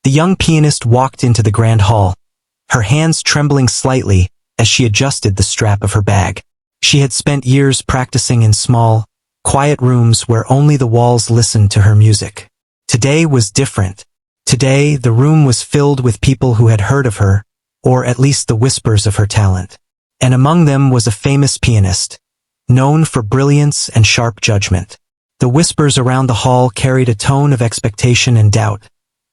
The young pianist walked into the grand hall, her hands trembling slightly as she adjusted the strap of her bag. She had spent years practicing in small, quiet rooms where only the walls listened to her music. Today was different. Today, the room was filled with people who had heard of her, or at least the whispers of her talent. And among them was a famous pianist, known for brilliance and sharp judgment. The whispers around the hall carried a tone of expectation and doubt,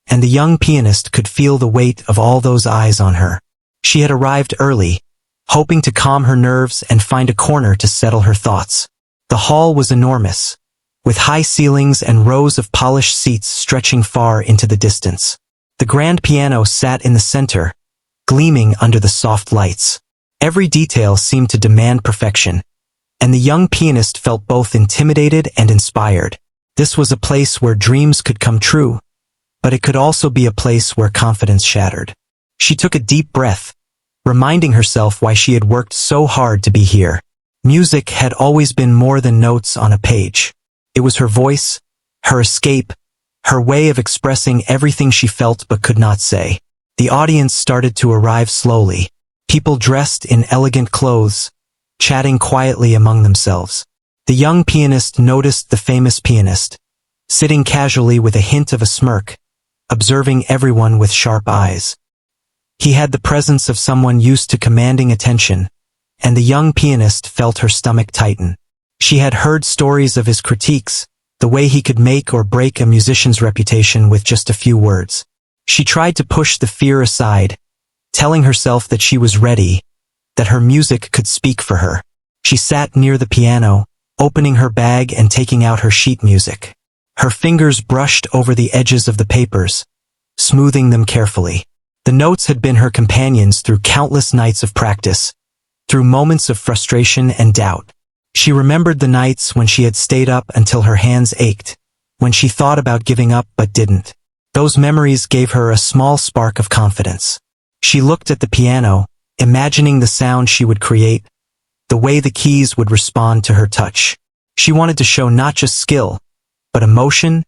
and the young pianist could feel the weight of all those eyes on her. She had arrived early, hoping to calm her nerves and find a corner to settle her thoughts. The hall was enormous, with high ceilings and rows of polished seats stretching far into the distance. The grand piano sat in the center, gleaming under the soft lights. Every detail seemed to demand perfection, and the young pianist felt both intimidated and inspired. This was a place where dreams could come true, but it could also be a place where confidence shattered. She took a deep breath, reminding herself why she had worked so hard to be here. Music had always been more than notes on a page. It was her voice, her escape, her way of expressing everything she felt but could not say. The audience started to arrive slowly, people dressed in elegant clothes, chatting quietly among themselves. The young pianist noticed the famous pianist, sitting casually with a hint of a smirk, observing everyone with sharp eyes. He had the presence of someone used to commanding attention, and the young pianist felt her stomach tighten. She had heard stories of his critiques, the way he could make or break a musician's reputation with just a few words. She tried to push the fear aside, telling herself that she was ready, that her music could speak for her. She sat near the piano, opening her bag and taking out her sheet music. Her fingers brushed over the edges of the papers, smoothing them carefully. The notes had been her companions through countless nights of practice, through moments of frustration and doubt. She remembered the nights when she had stayed up until her hands ached, when she thought about giving up but didn't. Those memories gave her a small spark of confidence. She looked at the piano, imagining the sound she would create, the way the keys would respond to her touch. She wanted to show not just skill, but emotion,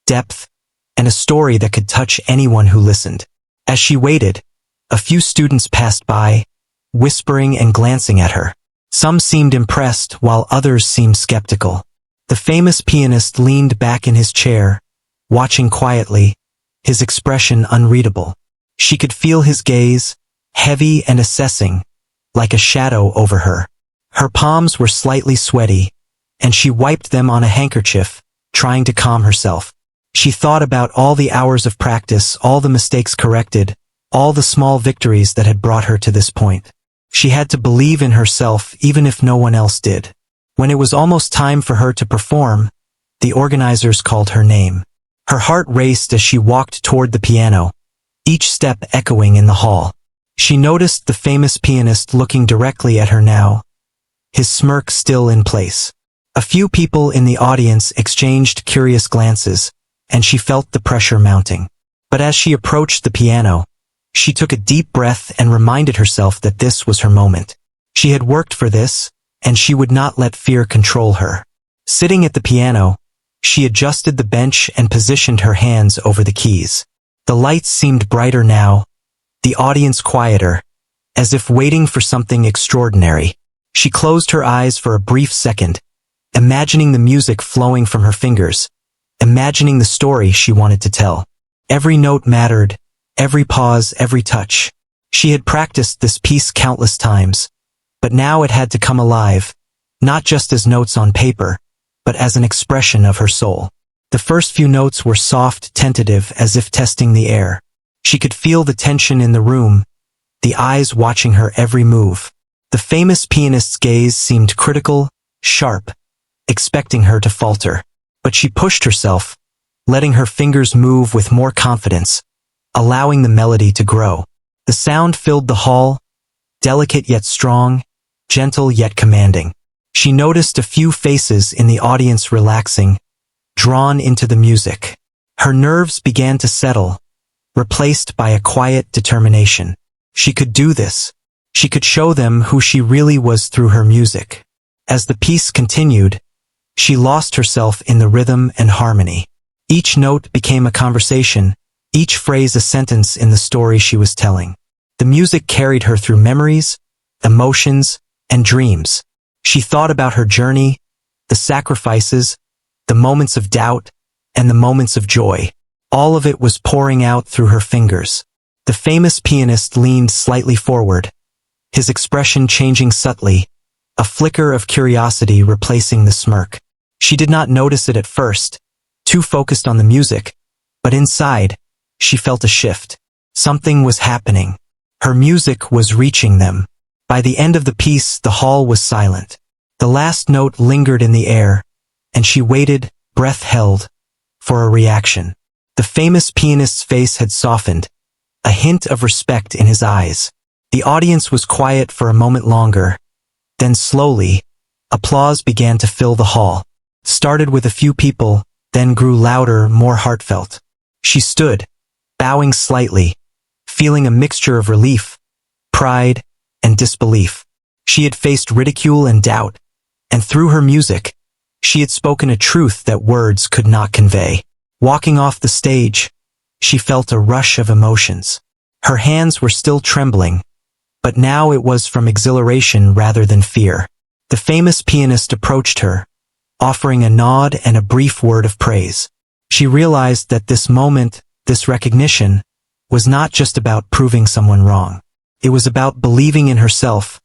depth, and a story that could touch anyone who listened. As she waited, a few students passed by, whispering and glancing at her. Some seemed impressed while others seemed skeptical. The famous pianist leaned back in his chair, watching quietly, his expression unreadable. She could feel his gaze, heavy and assessing, like a shadow over her. Her palms were slightly sweaty, and she wiped them on a handkerchief, trying to calm herself. She thought about all the hours of practice, all the mistakes corrected, all the small victories that had brought her to this point. She had to believe in herself even if no one else did. When it was almost time for her to perform, the organizers called her name. Her heart raced as she walked toward the piano, each step echoing in the hall. She noticed the famous pianist looking directly at her now, his smirk still in place. A few people in the audience exchanged curious glances, and she felt the pressure mounting. But as she approached the piano, she took a deep breath and reminded herself that this was her moment. She had worked for this, and she would not let fear control her. Sitting at the piano, she adjusted the bench and positioned her hands over the keys. The lights seemed brighter now, the audience quieter, as if waiting for something extraordinary. She closed her eyes for a brief second, imagining the music flowing from her fingers, imagining the story she wanted to tell. Every note mattered, every pause, every touch. She had practiced this piece countless times, but now it had to come alive, not just as notes on paper, but as an expression of her soul. The first few notes were soft, tentative, as if testing the air. She could feel the tension in the room, the eyes watching her every move. The famous pianist's gaze seemed critical, sharp, expecting her to falter. But she pushed herself, letting her fingers move with more confidence, allowing the melody to grow. The sound filled the hall, delicate yet strong, gentle yet commanding. She noticed a few faces in the audience relaxing, drawn into the music. Her nerves began to settle, replaced by a quiet determination. She could do this. She could show them who she really was through her music. As the piece continued, she lost herself in the rhythm and harmony. Each note became a conversation, each phrase a sentence in the story she was telling. The music carried her through memories, emotions, and dreams. She thought about her journey, the sacrifices, the moments of doubt, and the moments of joy. All of it was pouring out through her fingers. The famous pianist leaned slightly forward, his expression changing subtly, a flicker of curiosity replacing the smirk. She did not notice it at first, too focused on the music, but inside, she felt a shift. Something was happening. Her music was reaching them. By the end of the piece, the hall was silent. The last note lingered in the air, and she waited, breath held, for a reaction. The famous pianist's face had softened, a hint of respect in his eyes. The audience was quiet for a moment longer. Then slowly, applause began to fill the hall. Started with a few people, then grew louder, more heartfelt. She stood, bowing slightly, feeling a mixture of relief, pride, and disbelief. She had faced ridicule and doubt, and through her music, she had spoken a truth that words could not convey. Walking off the stage, she felt a rush of emotions. Her hands were still trembling, but now it was from exhilaration rather than fear. The famous pianist approached her, offering a nod and a brief word of praise. She realized that this moment, this recognition, was not just about proving someone wrong. It was about believing in herself,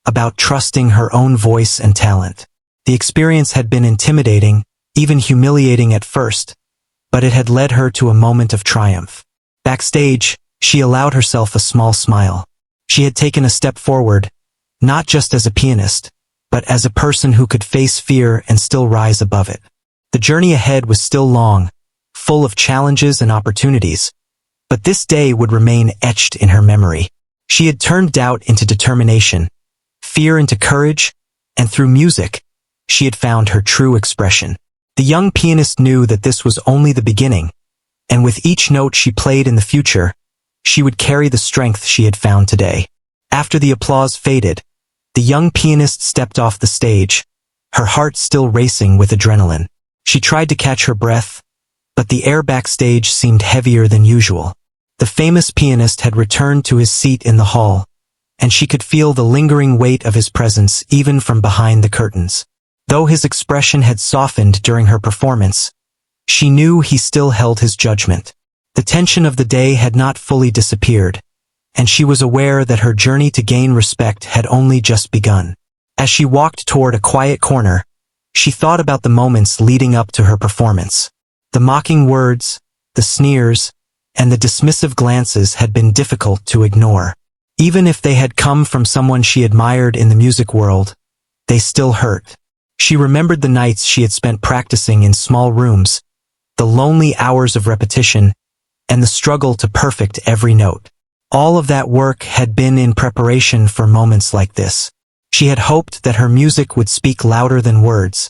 about trusting her own voice and talent. The experience had been intimidating, even humiliating at first, but it had led her to a moment of triumph. Backstage, she allowed herself a small smile. She had taken a step forward, not just as a pianist, but as a person who could face fear and still rise above it. The journey ahead was still long, full of challenges and opportunities, but this day would remain etched in her memory. She had turned doubt into determination, fear into courage, and through music, she had found her true expression. The young pianist knew that this was only the beginning, and with each note she played in the future, she would carry the strength she had found today. After the applause faded, the young pianist stepped off the stage, her heart still racing with adrenaline. She tried to catch her breath, but the air backstage seemed heavier than usual. The famous pianist had returned to his seat in the hall, and she could feel the lingering weight of his presence even from behind the curtains. Though his expression had softened during her performance, she knew he still held his judgment. The tension of the day had not fully disappeared, and she was aware that her journey to gain respect had only just begun. As she walked toward a quiet corner, she thought about the moments leading up to her performance. The mocking words, the sneers, and the dismissive glances had been difficult to ignore. Even if they had come from someone she admired in the music world, they still hurt. She remembered the nights she had spent practicing in small rooms, the lonely hours of repetition, and the struggle to perfect every note. All of that work had been in preparation for moments like this. She had hoped that her music would speak louder than words,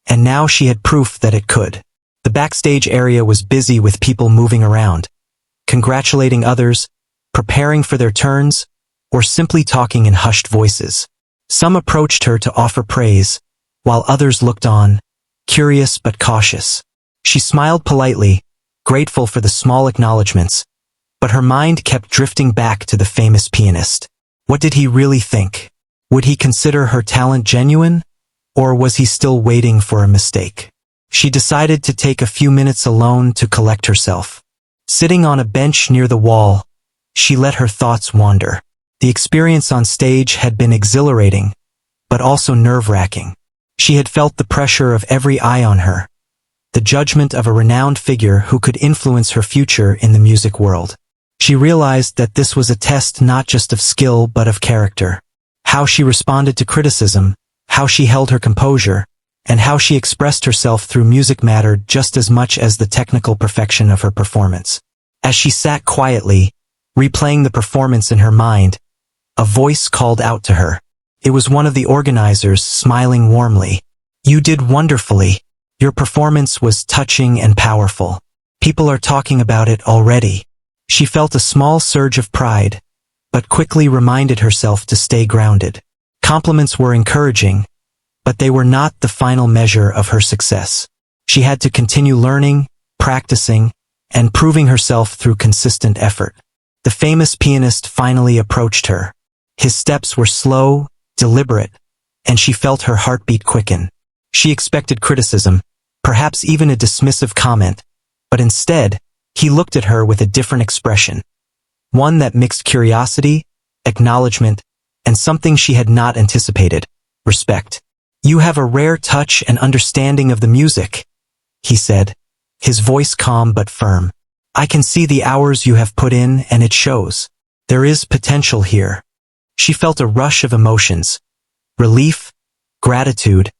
and now she had proof that it could. The backstage area was busy with people moving around, congratulating others, preparing for their turns, or simply talking in hushed voices. Some approached her to offer praise, while others looked on, curious but cautious. She smiled politely, grateful for the small acknowledgments, but her mind kept drifting back to the famous pianist. What did he really think? Would he consider her talent genuine, or was he still waiting for a mistake? She decided to take a few minutes alone to collect herself. Sitting on a bench near the wall, she let her thoughts wander. The experience on stage had been exhilarating, but also nerve-wracking. She had felt the pressure of every eye on her, the judgment of a renowned figure who could influence her future in the music world. She realized that this was a test not just of skill but of character. How she responded to criticism, how she held her composure, and how she expressed herself through music mattered just as much as the technical perfection of her performance. As she sat quietly, replaying the performance in her mind, a voice called out to her. It was one of the organizers, smiling warmly. "You did wonderfully. Your performance was touching and powerful. People are talking about it already." She felt a small surge of pride, but quickly reminded herself to stay grounded. Compliments were encouraging, but they were not the final measure of her success. She had to continue learning, practicing, and proving herself through consistent effort. The famous pianist finally approached her. His steps were slow, deliberate, and she felt her heartbeat quicken. She expected criticism, perhaps even a dismissive comment, but instead, he looked at her with a different expression. One that mixed curiosity, acknowledgement, and something she had not anticipated, respect. "You have a rare touch and understanding of the music," he said, his voice calm but firm. "I can see the hours you have put in, and it shows. There is potential here." She felt a rush of emotions, relief, gratitude,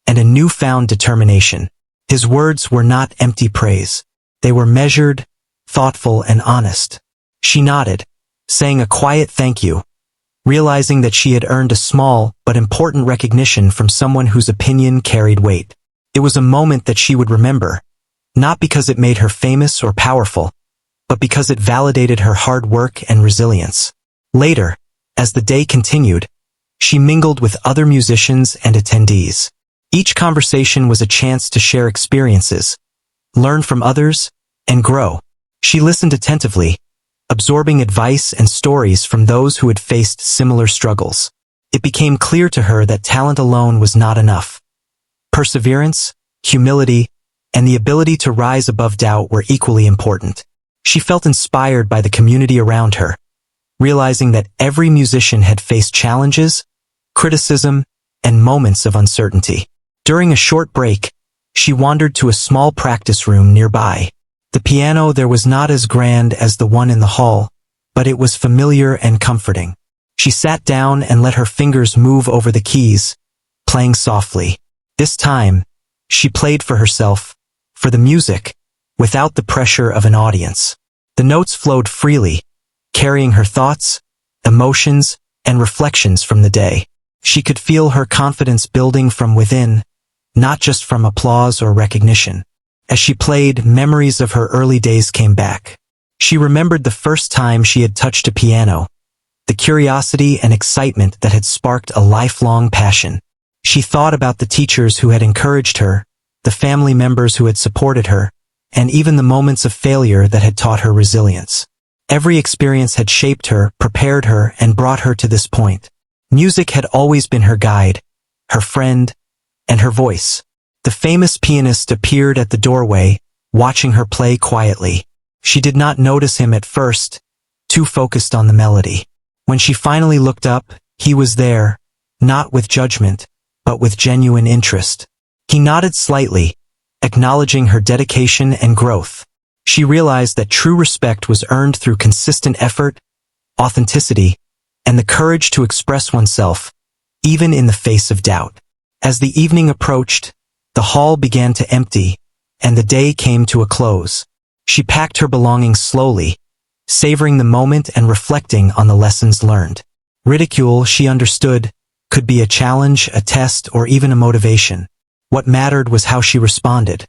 and a newfound determination. His words were not empty praise. They were measured, thoughtful, and honest. She nodded, saying a quiet thank you, realizing that she had earned a small but important recognition from someone whose opinion carried weight. It was a moment that she would remember, not because it made her famous or powerful, but because it validated her hard work and resilience. Later, as the day continued, she mingled with other musicians and attendees. Each conversation was a chance to share experiences, learn from others, and grow. She listened attentively, absorbing advice and stories from those who had faced similar struggles. It became clear to her that talent alone was not enough. Perseverance, humility, and the ability to rise above doubt were equally important. She felt inspired by the community around her, realizing that every musician had faced challenges, criticism, and moments of uncertainty. During a short break, she wandered to a small practice room nearby. The piano there was not as grand as the one in the hall, but it was familiar and comforting. She sat down and let her fingers move over the keys, playing softly. This time, she played for herself, for the music, without the pressure of an audience. The notes flowed freely, carrying her thoughts, emotions, and reflections from the day. She could feel her confidence building from within, not just from applause or recognition. As she played, memories of her early days came back. She remembered the first time she had touched a piano, the curiosity and excitement that had sparked a lifelong passion. She thought about the teachers who had encouraged her, the family members who had supported her, and even the moments of failure that had taught her resilience. Every experience had shaped her, prepared her, and brought her to this point. Music had always been her guide, her friend, and her voice. The famous pianist appeared at the doorway, watching her play quietly. She did not notice him at first, too focused on the melody. When she finally looked up, he was there, not with judgment, but with genuine interest. He nodded slightly, acknowledging her dedication and growth. She realized that true respect was earned through consistent effort, authenticity, and the courage to express oneself, even in the face of doubt. As the evening approached, the hall began to empty, and the day came to a close. She packed her belongings slowly, savoring the moment and reflecting on the lessons learned. Ridicule, she understood, could be a challenge, a test, or even a motivation. What mattered was how she responded,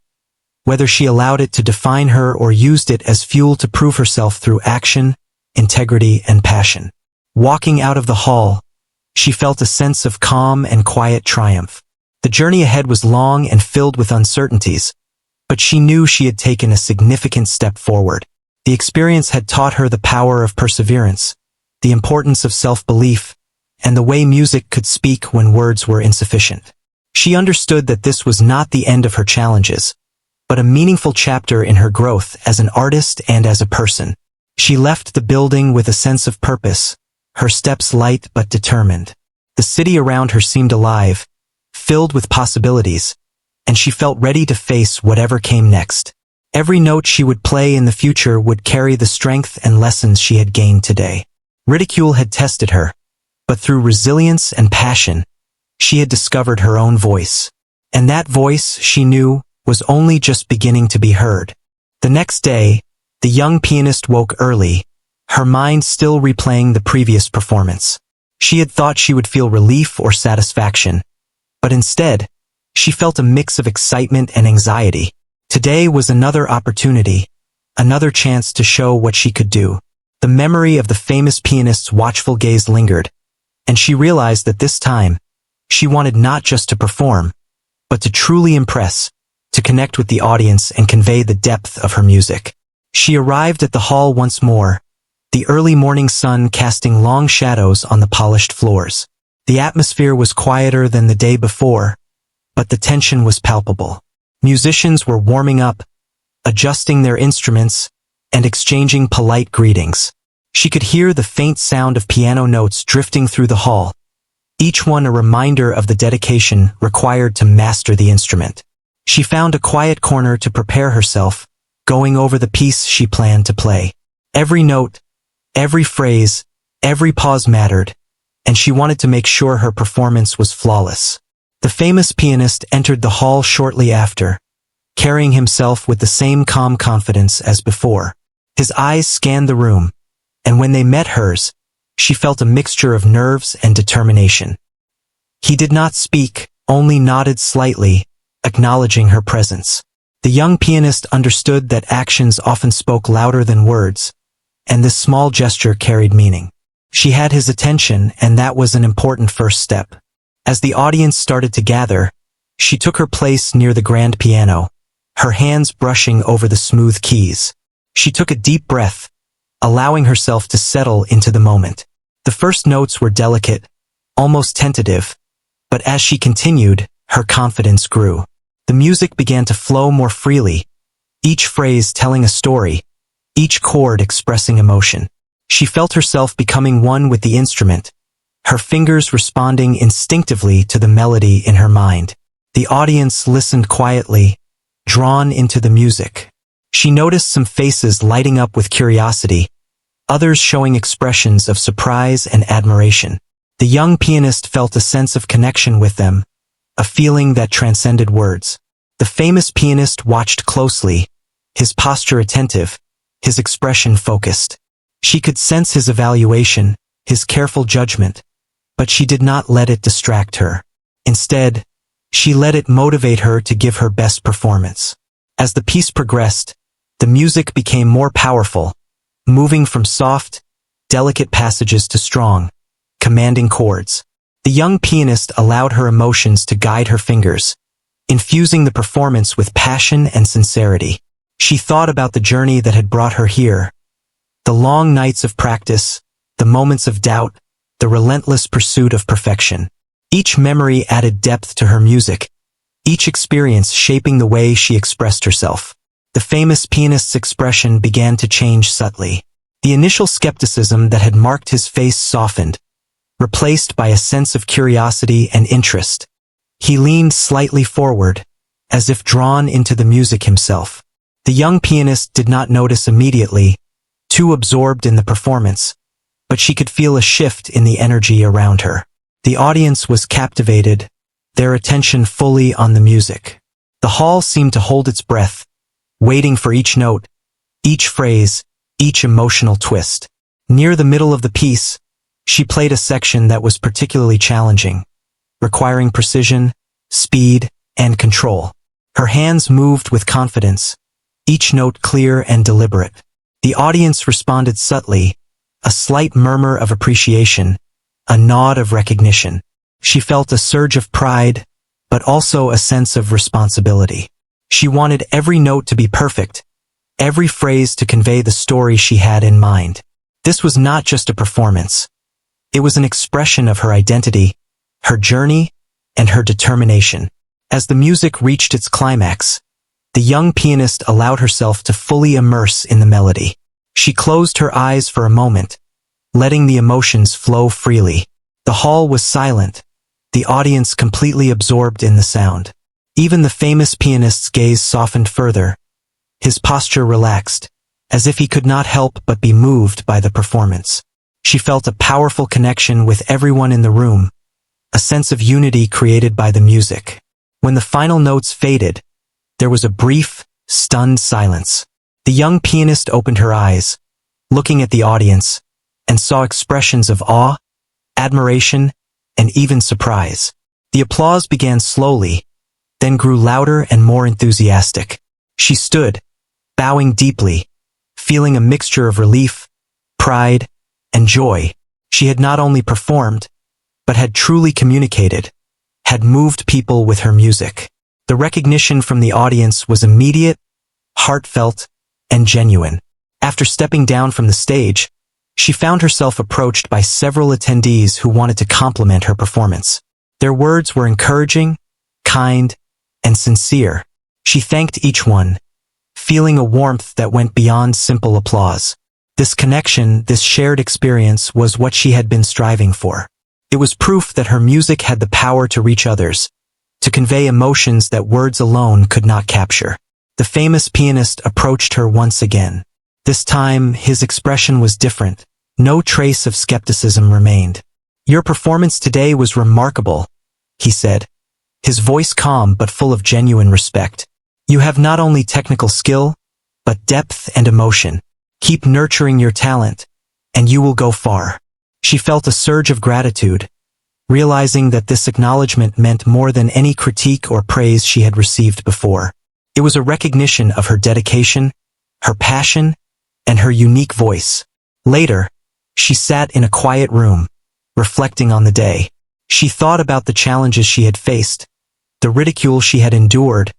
whether she allowed it to define her or used it as fuel to prove herself through action, integrity, and passion. Walking out of the hall, she felt a sense of calm and quiet triumph. The journey ahead was long and filled with uncertainties, but she knew she had taken a significant step forward. The experience had taught her the power of perseverance, the importance of self-belief, and the way music could speak when words were insufficient. She understood that this was not the end of her challenges, but a meaningful chapter in her growth as an artist and as a person. She left the building with a sense of purpose, her steps light but determined. The city around her seemed alive, filled with possibilities, and she felt ready to face whatever came next. Every note she would play in the future would carry the strength and lessons she had gained today. Ridicule had tested her, but through resilience and passion, she had discovered her own voice. And that voice, she knew, was only just beginning to be heard. The next day, the young pianist woke early, her mind still replaying the previous performance. She had thought she would feel relief or satisfaction, but instead, she felt a mix of excitement and anxiety. Today was another opportunity, another chance to show what she could do. The memory of the famous pianist's watchful gaze lingered, and she realized that this time, she wanted not just to perform, but to truly impress, to connect with the audience and convey the depth of her music. She arrived at the hall once more, the early morning sun casting long shadows on the polished floors. The atmosphere was quieter than the day before, but the tension was palpable. Musicians were warming up, adjusting their instruments, and exchanging polite greetings. She could hear the faint sound of piano notes drifting through the hall, each one a reminder of the dedication required to master the instrument. She found a quiet corner to prepare herself, going over the piece she planned to play. Every note, every phrase, every pause mattered, and she wanted to make sure her performance was flawless. The famous pianist entered the hall shortly after, carrying himself with the same calm confidence as before. His eyes scanned the room, and when they met hers, she felt a mixture of nerves and determination. He did not speak, only nodded slightly, acknowledging her presence. The young pianist understood that actions often spoke louder than words, and this small gesture carried meaning. She had his attention, and that was an important first step. As the audience started to gather, she took her place near the grand piano, her hands brushing over the smooth keys. She took a deep breath, allowing herself to settle into the moment. The first notes were delicate, almost tentative, but as she continued, her confidence grew. The music began to flow more freely, each phrase telling a story, each chord expressing emotion. She felt herself becoming one with the instrument, her fingers responding instinctively to the melody in her mind. The audience listened quietly, drawn into the music. She noticed some faces lighting up with curiosity, others showing expressions of surprise and admiration. The young pianist felt a sense of connection with them, a feeling that transcended words. The famous pianist watched closely, his posture attentive, his expression focused. She could sense his evaluation, his careful judgment, but she did not let it distract her. Instead, she let it motivate her to give her best performance. As the piece progressed, the music became more powerful, moving from soft, delicate passages to strong, commanding chords. The young pianist allowed her emotions to guide her fingers, infusing the performance with passion and sincerity. She thought about the journey that had brought her here, the long nights of practice, the moments of doubt, the relentless pursuit of perfection. Each memory added depth to her music, each experience shaping the way she expressed herself. The famous pianist's expression began to change subtly. The initial skepticism that had marked his face softened, replaced by a sense of curiosity and interest. He leaned slightly forward, as if drawn into the music himself. The young pianist did not notice immediately, too absorbed in the performance, but she could feel a shift in the energy around her. The audience was captivated, their attention fully on the music. The hall seemed to hold its breath, waiting for each note, each phrase, each emotional twist. Near the middle of the piece, she played a section that was particularly challenging, requiring precision, speed, and control. Her hands moved with confidence, each note clear and deliberate. The audience responded subtly, a slight murmur of appreciation, a nod of recognition. She felt a surge of pride, but also a sense of responsibility. She wanted every note to be perfect, every phrase to convey the story she had in mind. This was not just a performance. It was an expression of her identity, her journey, and her determination. As the music reached its climax, the young pianist allowed herself to fully immerse in the melody. She closed her eyes for a moment, letting the emotions flow freely. The hall was silent, the audience completely absorbed in the sound. Even the famous pianist's gaze softened further, his posture relaxed, as if he could not help but be moved by the performance. She felt a powerful connection with everyone in the room, a sense of unity created by the music. When the final notes faded, there was a brief, stunned silence. The young pianist opened her eyes, looking at the audience, and saw expressions of awe, admiration, and even surprise. The applause began slowly, then grew louder and more enthusiastic. She stood, bowing deeply, feeling a mixture of relief, pride, and joy. She had not only performed, but had truly communicated, had moved people with her music. The recognition from the audience was immediate, heartfelt, and genuine. After stepping down from the stage, she found herself approached by several attendees who wanted to compliment her performance. Their words were encouraging, kind, and sincere. She thanked each one, feeling a warmth that went beyond simple applause. This connection, this shared experience, was what she had been striving for. It was proof that her music had the power to reach others, to convey emotions that words alone could not capture. The famous pianist approached her once again. This time, his expression was different. No trace of skepticism remained. "Your performance today was remarkable," he said, his voice calm but full of genuine respect. "You have not only technical skill, but depth and emotion. Keep nurturing your talent, and you will go far." She felt a surge of gratitude, realizing that this acknowledgement meant more than any critique or praise she had received before. It was a recognition of her dedication, her passion, and her unique voice. Later, she sat in a quiet room, reflecting on the day. She thought about the challenges she had faced, the ridicule she had endured,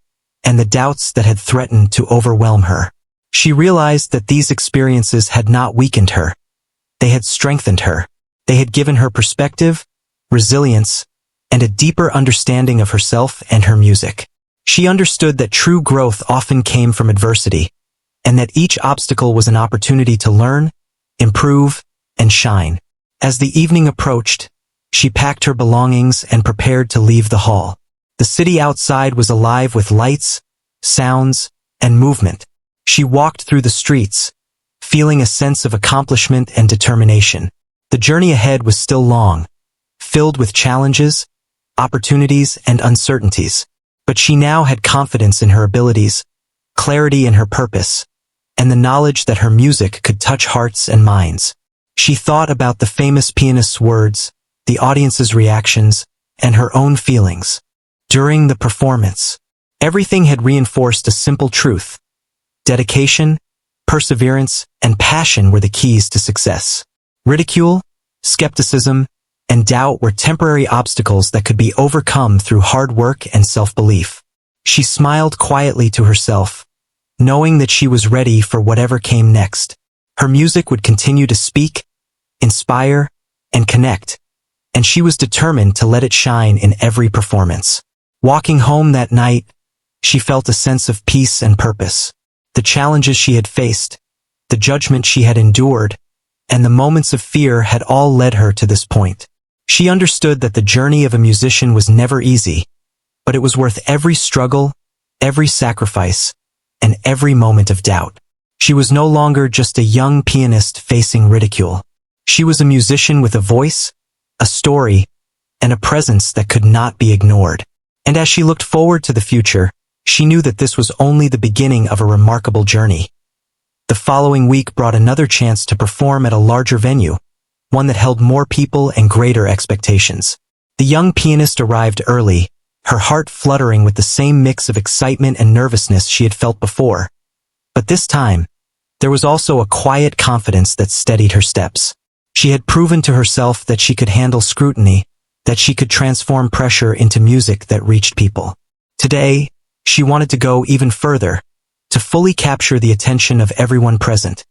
and the doubts that had threatened to overwhelm her. She realized that these experiences had not weakened her. They had strengthened her. They had given her perspective, resilience, and a deeper understanding of herself and her music. She understood that true growth often came from adversity, and that each obstacle was an opportunity to learn, improve, and shine. As the evening approached, she packed her belongings and prepared to leave the hall. The city outside was alive with lights, sounds, and movement. She walked through the streets, feeling a sense of accomplishment and determination. The journey ahead was still long, filled with challenges, opportunities, and uncertainties. But she now had confidence in her abilities, clarity in her purpose, and the knowledge that her music could touch hearts and minds. She thought about the famous pianist's words, the audience's reactions, and her own feelings. During the performance, everything had reinforced a simple truth. Dedication, perseverance, and passion were the keys to success. Ridicule, skepticism, and doubt were temporary obstacles that could be overcome through hard work and self-belief. She smiled quietly to herself, knowing that she was ready for whatever came next. Her music would continue to speak, inspire, and connect, and she was determined to let it shine in every performance. Walking home that night, she felt a sense of peace and purpose. The challenges she had faced, the judgment she had endured, and the moments of fear had all led her to this point. She understood that the journey of a musician was never easy, but it was worth every struggle, every sacrifice, and every moment of doubt. She was no longer just a young pianist facing ridicule. She was a musician with a voice, a story, and a presence that could not be ignored. And as she looked forward to the future, she knew that this was only the beginning of a remarkable journey. The following week brought another chance to perform at a larger venue, one that held more people and greater expectations. The young pianist arrived early, her heart fluttering with the same mix of excitement and nervousness she had felt before. But this time, there was also a quiet confidence that steadied her steps. She had proven to herself that she could handle scrutiny, that she could transform pressure into music that reached people. Today, she wanted to go even further, to fully capture the attention of everyone present,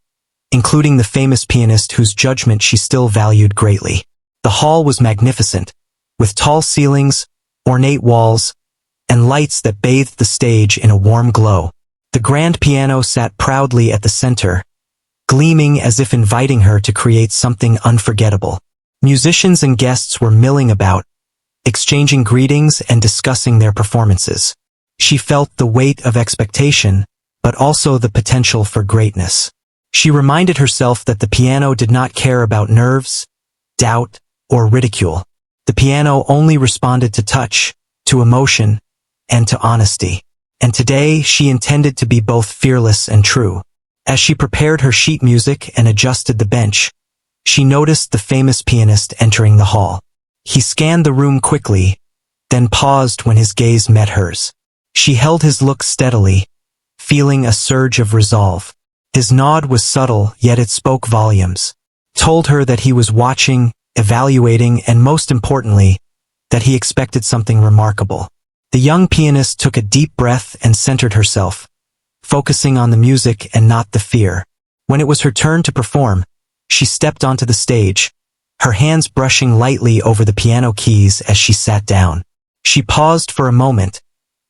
including the famous pianist whose judgment she still valued greatly. The hall was magnificent, with tall ceilings, ornate walls, and lights that bathed the stage in a warm glow. The grand piano sat proudly at the center, gleaming as if inviting her to create something unforgettable. Musicians and guests were milling about, exchanging greetings and discussing their performances. She felt the weight of expectation, but also the potential for greatness. She reminded herself that the piano did not care about nerves, doubt, or ridicule. The piano only responded to touch, to emotion, and to honesty. And today she intended to be both fearless and true. As she prepared her sheet music and adjusted the bench, she noticed the famous pianist entering the hall. He scanned the room quickly, then paused when his gaze met hers. She held his look steadily, feeling a surge of resolve. His nod was subtle, yet it spoke volumes. Told her that he was watching, evaluating, and most importantly, that he expected something remarkable. The young pianist took a deep breath and centered herself, focusing on the music and not the fear. When it was her turn to perform, she stepped onto the stage, her hands brushing lightly over the piano keys as she sat down. She paused for a moment,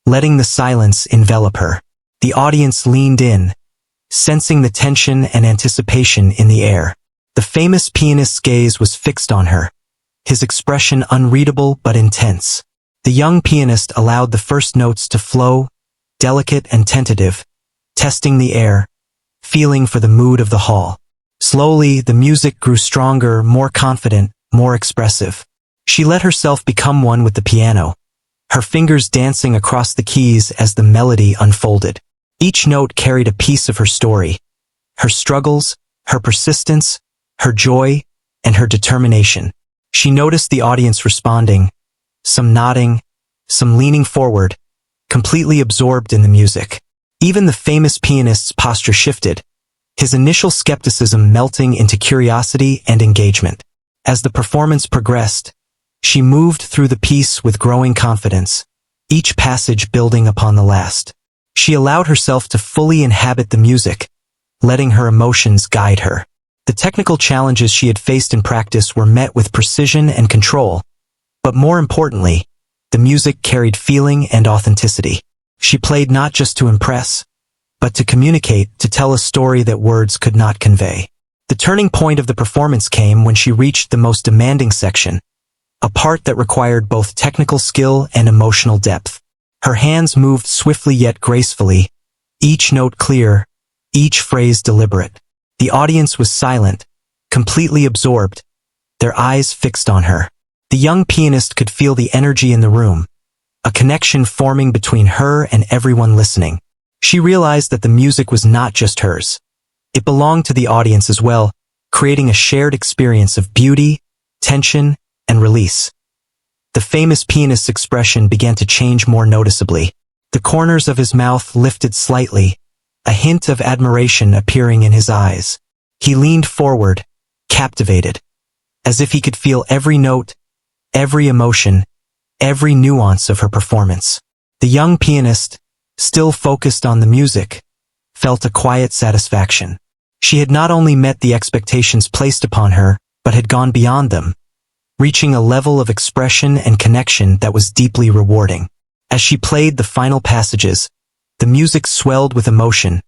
letting the silence envelop her. The audience leaned in, sensing the tension and anticipation in the air. The famous pianist's gaze was fixed on her, his expression unreadable but intense. The young pianist allowed the first notes to flow, delicate and tentative, testing the air, feeling for the mood of the hall. Slowly, the music grew stronger, more confident, more expressive. She let herself become one with the piano, her fingers dancing across the keys as the melody unfolded. Each note carried a piece of her story, her struggles, her persistence, her joy, and her determination. She noticed the audience responding, some nodding, some leaning forward, completely absorbed in the music. Even the famous pianist's posture shifted, his initial skepticism melting into curiosity and engagement. As the performance progressed, she moved through the piece with growing confidence, each passage building upon the last. She allowed herself to fully inhabit the music, letting her emotions guide her. The technical challenges she had faced in practice were met with precision and control, but more importantly, the music carried feeling and authenticity. She played not just to impress, but to communicate, to tell a story that words could not convey. The turning point of the performance came when she reached the most demanding section, a part that required both technical skill and emotional depth. Her hands moved swiftly yet gracefully, each note clear, each phrase deliberate. The audience was silent, completely absorbed, their eyes fixed on her. The young pianist could feel the energy in the room, a connection forming between her and everyone listening. She realized that the music was not just hers. It belonged to the audience as well, creating a shared experience of beauty, tension, and release. The famous pianist's expression began to change more noticeably. The corners of his mouth lifted slightly, a hint of admiration appearing in his eyes. He leaned forward, captivated, as if he could feel every note, every emotion, every nuance of her performance. The young pianist, still focused on the music, felt a quiet satisfaction. She had not only met the expectations placed upon her, but had gone beyond them, reaching a level of expression and connection that was deeply rewarding. As she played the final passages, the music swelled with emotion,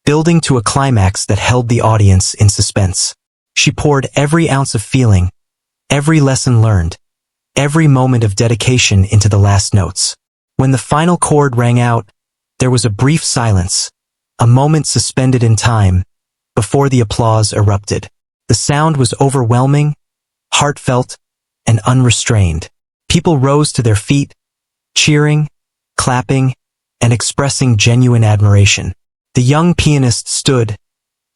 building to a climax that held the audience in suspense. She poured every ounce of feeling, every lesson learned, every moment of dedication into the last notes. When the final chord rang out, there was a brief silence, a moment suspended in time, before the applause erupted. The sound was overwhelming, heartfelt, and unrestrained. People rose to their feet, cheering, clapping, and expressing genuine admiration. The young pianist stood,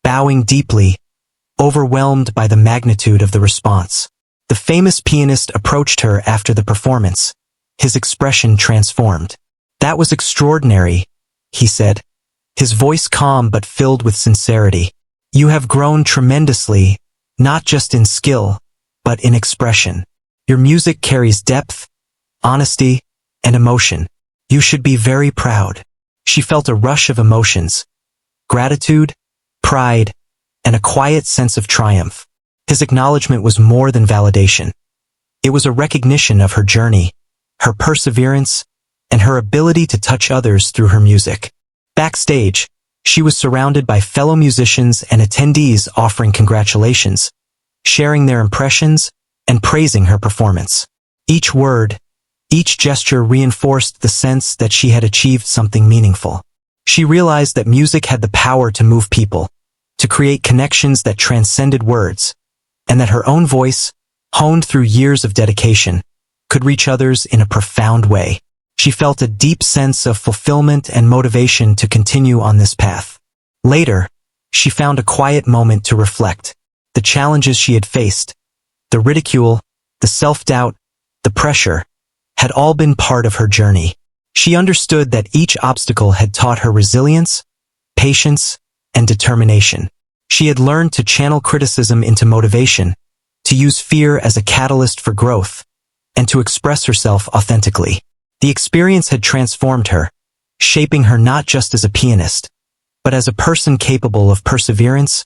bowing deeply, overwhelmed by the magnitude of the response. The famous pianist approached her after the performance, his expression transformed. "That was extraordinary," he said, his voice calm but filled with sincerity. "You have grown tremendously, not just in skill, but in expression. Your music carries depth, honesty, and emotion. You should be very proud." She felt a rush of emotions, gratitude, pride, and a quiet sense of triumph. His acknowledgement was more than validation. It was a recognition of her journey, her perseverance, and her ability to touch others through her music. Backstage, she was surrounded by fellow musicians and attendees offering congratulations, sharing their impressions, and praising her performance. Each word, each gesture reinforced the sense that she had achieved something meaningful. She realized that music had the power to move people, to create connections that transcended words, and that her own voice, honed through years of dedication, could reach others in a profound way. She felt a deep sense of fulfillment and motivation to continue on this path. Later, she found a quiet moment to reflect. The challenges she had faced, the ridicule, the self-doubt, the pressure, had all been part of her journey. She understood that each obstacle had taught her resilience, patience, and determination. She had learned to channel criticism into motivation, to use fear as a catalyst for growth, and to express herself authentically. The experience had transformed her, shaping her not just as a pianist, but as a person capable of perseverance,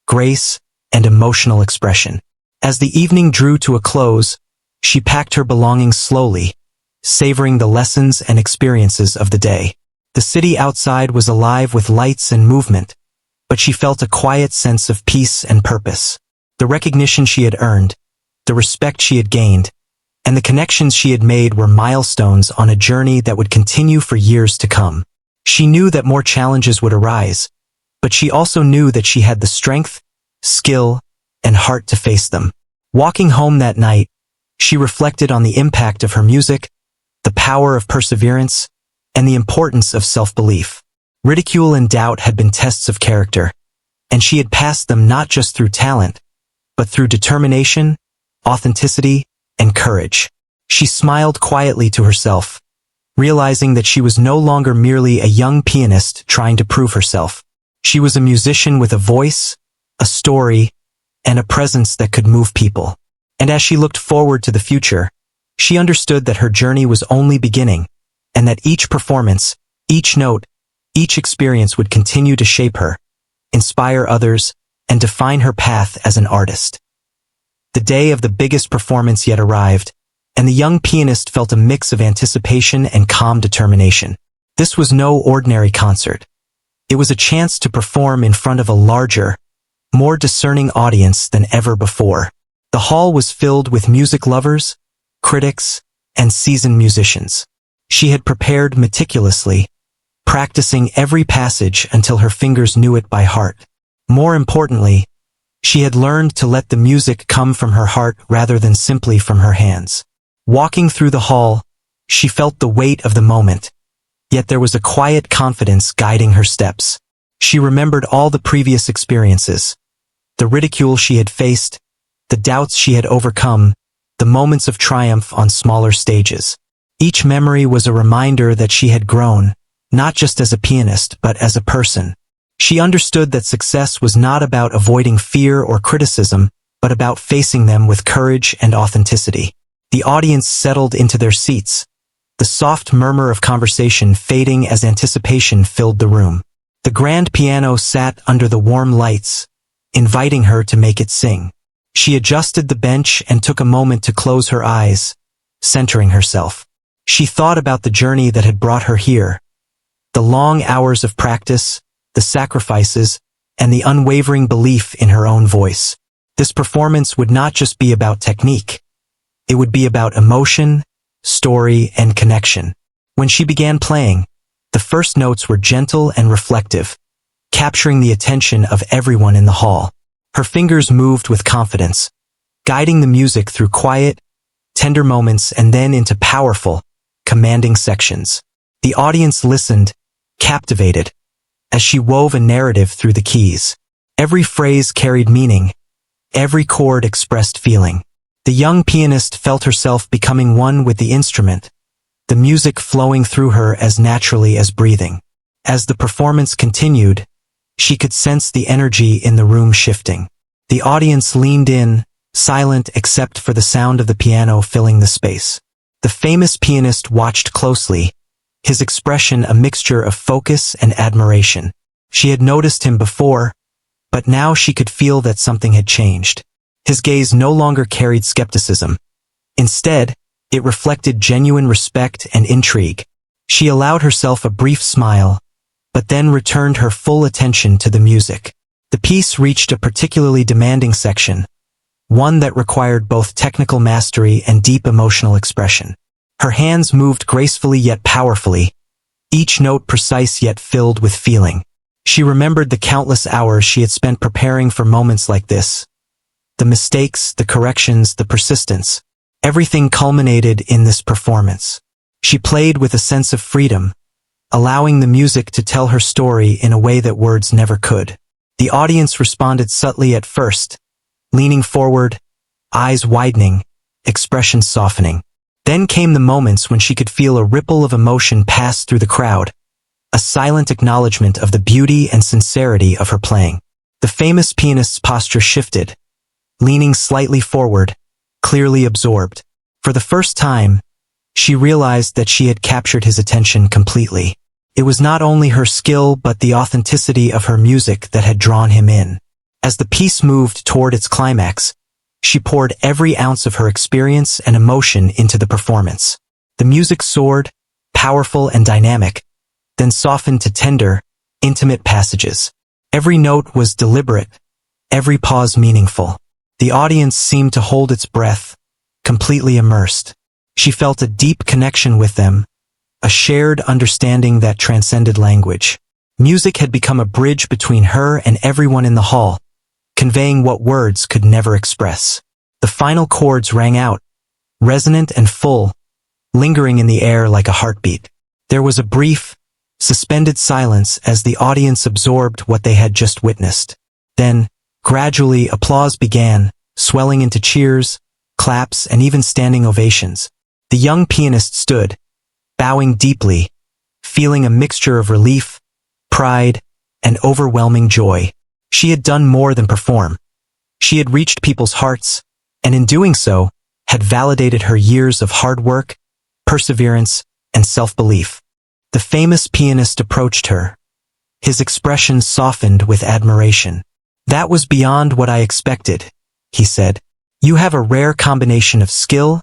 grace, and emotional expression. As the evening drew to a close, she packed her belongings slowly, savoring the lessons and experiences of the day. The city outside was alive with lights and movement, but she felt a quiet sense of peace and purpose. The recognition she had earned, the respect she had gained, and the connections she had made were milestones on a journey that would continue for years to come. She knew that more challenges would arise, but she also knew that she had the strength, skill, and heart to face them. Walking home that night, she reflected on the impact of her music, the power of perseverance, and the importance of self-belief. Ridicule and doubt had been tests of character, and she had passed them not just through talent, but through determination, authenticity, and courage. She smiled quietly to herself, realizing that she was no longer merely a young pianist trying to prove herself. She was a musician with a voice, a story, and a presence that could move people. And as she looked forward to the future, she understood that her journey was only beginning, and that each performance, each note, each experience would continue to shape her, inspire others, and define her path as an artist. The day of the biggest performance yet arrived, and the young pianist felt a mix of anticipation and calm determination. This was no ordinary concert. It was a chance to perform in front of a larger, more discerning audience than ever before. The hall was filled with music lovers, critics, and seasoned musicians. She had prepared meticulously, practicing every passage until her fingers knew it by heart. More importantly, she had learned to let the music come from her heart rather than simply from her hands. Walking through the hall, she felt the weight of the moment, yet there was a quiet confidence guiding her steps. She remembered all the previous experiences, the ridicule she had faced, the doubts she had overcome, the moments of triumph on smaller stages. Each memory was a reminder that she had grown, not just as a pianist but as a person. She understood that success was not about avoiding fear or criticism, but about facing them with courage and authenticity. The audience settled into their seats, the soft murmur of conversation fading as anticipation filled the room. The grand piano sat under the warm lights, inviting her to make it sing. She adjusted the bench and took a moment to close her eyes, centering herself. She thought about the journey that had brought her here, the long hours of practice, the sacrifices, and the unwavering belief in her own voice. This performance would not just be about technique. It would be about emotion, story, and connection. When she began playing, the first notes were gentle and reflective, capturing the attention of everyone in the hall. Her fingers moved with confidence, guiding the music through quiet, tender moments and then into powerful, commanding sections. The audience listened, captivated, as she wove a narrative through the keys. Every phrase carried meaning, every chord expressed feeling. The young pianist felt herself becoming one with the instrument, the music flowing through her as naturally as breathing. As the performance continued, she could sense the energy in the room shifting. The audience leaned in, silent except for the sound of the piano filling the space. The famous pianist watched closely, his expression a mixture of focus and admiration. She had noticed him before, but now she could feel that something had changed. His gaze no longer carried skepticism. Instead, it reflected genuine respect and intrigue. She allowed herself a brief smile, but then returned her full attention to the music. The piece reached a particularly demanding section, one that required both technical mastery and deep emotional expression. Her hands moved gracefully yet powerfully, each note precise yet filled with feeling. She remembered the countless hours she had spent preparing for moments like this. The mistakes, the corrections, the persistence. Everything culminated in this performance. She played with a sense of freedom, allowing the music to tell her story in a way that words never could. The audience responded subtly at first, leaning forward, eyes widening, expressions softening. Then came the moments when she could feel a ripple of emotion pass through the crowd, a silent acknowledgement of the beauty and sincerity of her playing. The famous pianist's posture shifted, leaning slightly forward, clearly absorbed. For the first time, she realized that she had captured his attention completely. It was not only her skill but the authenticity of her music that had drawn him in. As the piece moved toward its climax, she poured every ounce of her experience and emotion into the performance. The music soared, powerful and dynamic, then softened to tender, intimate passages. Every note was deliberate, every pause meaningful. The audience seemed to hold its breath, completely immersed. She felt a deep connection with them, a shared understanding that transcended language. Music had become a bridge between her and everyone in the hall, conveying what words could never express. The final chords rang out, resonant and full, lingering in the air like a heartbeat. There was a brief, suspended silence as the audience absorbed what they had just witnessed. Then, gradually, applause began, swelling into cheers, claps, and even standing ovations. The young pianist stood, bowing deeply, feeling a mixture of relief, pride, and overwhelming joy. She had done more than perform. She had reached people's hearts, and in doing so, had validated her years of hard work, perseverance, and self-belief. The famous pianist approached her. His expression softened with admiration. "That was beyond what I expected," he said. "You have a rare combination of skill,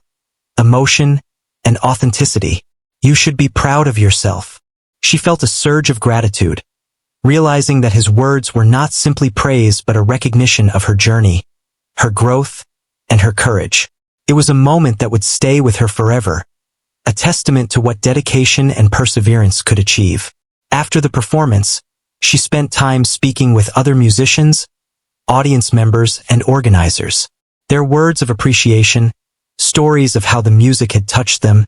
emotion, and authenticity. You should be proud of yourself." She felt a surge of gratitude, realizing that his words were not simply praise but a recognition of her journey, her growth, and her courage. It was a moment that would stay with her forever, a testament to what dedication and perseverance could achieve. After the performance, she spent time speaking with other musicians, audience members, and organizers. Their words of appreciation, stories of how the music had touched them,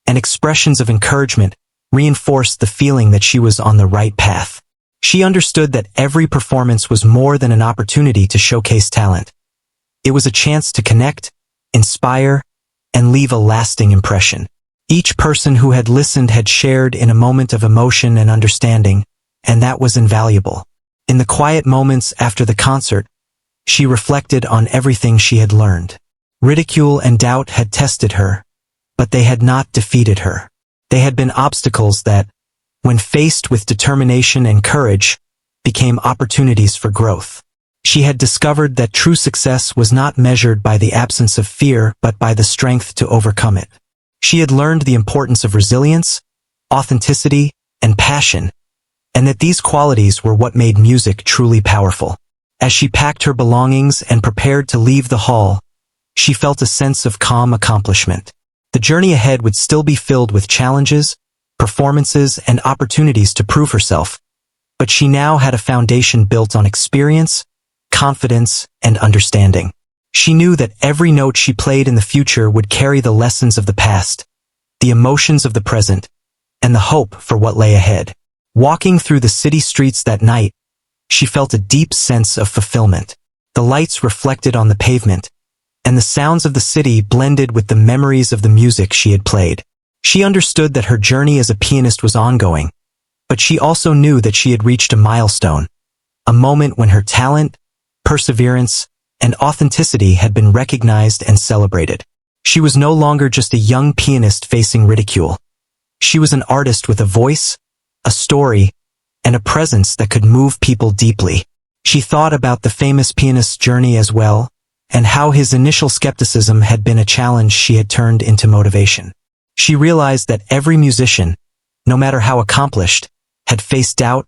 and expressions of encouragement reinforced the feeling that she was on the right path. She understood that every performance was more than an opportunity to showcase talent. It was a chance to connect, inspire, and leave a lasting impression. Each person who had listened had shared in a moment of emotion and understanding, and that was invaluable. In the quiet moments after the concert, she reflected on everything she had learned. Ridicule and doubt had tested her, but they had not defeated her. They had been obstacles that, when faced with determination and courage, became opportunities for growth. She had discovered that true success was not measured by the absence of fear but by the strength to overcome it. She had learned the importance of resilience, authenticity, and passion, and that these qualities were what made music truly powerful. As she packed her belongings and prepared to leave the hall, she felt a sense of calm accomplishment. The journey ahead would still be filled with challenges, performances, and opportunities to prove herself, but she now had a foundation built on experience, confidence, and understanding. She knew that every note she played in the future would carry the lessons of the past, the emotions of the present, and the hope for what lay ahead. Walking through the city streets that night, she felt a deep sense of fulfillment. The lights reflected on the pavement, and the sounds of the city blended with the memories of the music she had played. She understood that her journey as a pianist was ongoing, but she also knew that she had reached a milestone, a moment when her talent, perseverance, and authenticity had been recognized and celebrated. She was no longer just a young pianist facing ridicule. She was an artist with a voice, a story, and a presence that could move people deeply. She thought about the famous pianist's journey as well, and how his initial skepticism had been a challenge she had turned into motivation. She realized that every musician, no matter how accomplished, had faced doubt,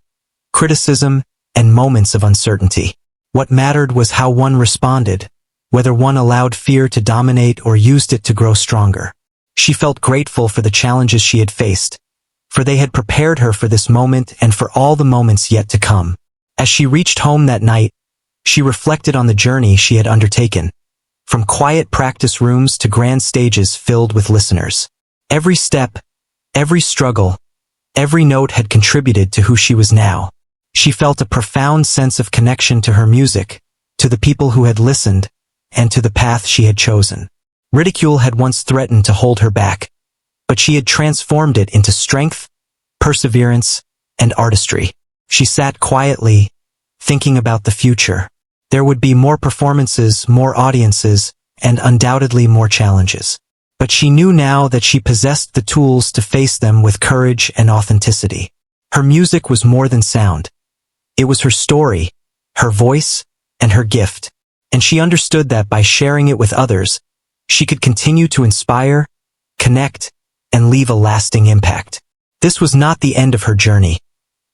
criticism, and moments of uncertainty. What mattered was how one responded, whether one allowed fear to dominate or used it to grow stronger. She felt grateful for the challenges she had faced, for they had prepared her for this moment and for all the moments yet to come. As she reached home that night, she reflected on the journey she had undertaken, from quiet practice rooms to grand stages filled with listeners. Every step, every struggle, every note had contributed to who she was now. She felt a profound sense of connection to her music, to the people who had listened, and to the path she had chosen. Ridicule had once threatened to hold her back, but she had transformed it into strength, perseverance, and artistry. She sat quietly, thinking about the future. There would be more performances, more audiences, and undoubtedly more challenges. But she knew now that she possessed the tools to face them with courage and authenticity. Her music was more than sound. It was her story, her voice, and her gift. And she understood that by sharing it with others, she could continue to inspire, connect, and leave a lasting impact. This was not the end of her journey.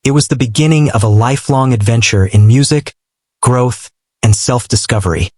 It was the beginning of a lifelong adventure in music, growth, and self-discovery.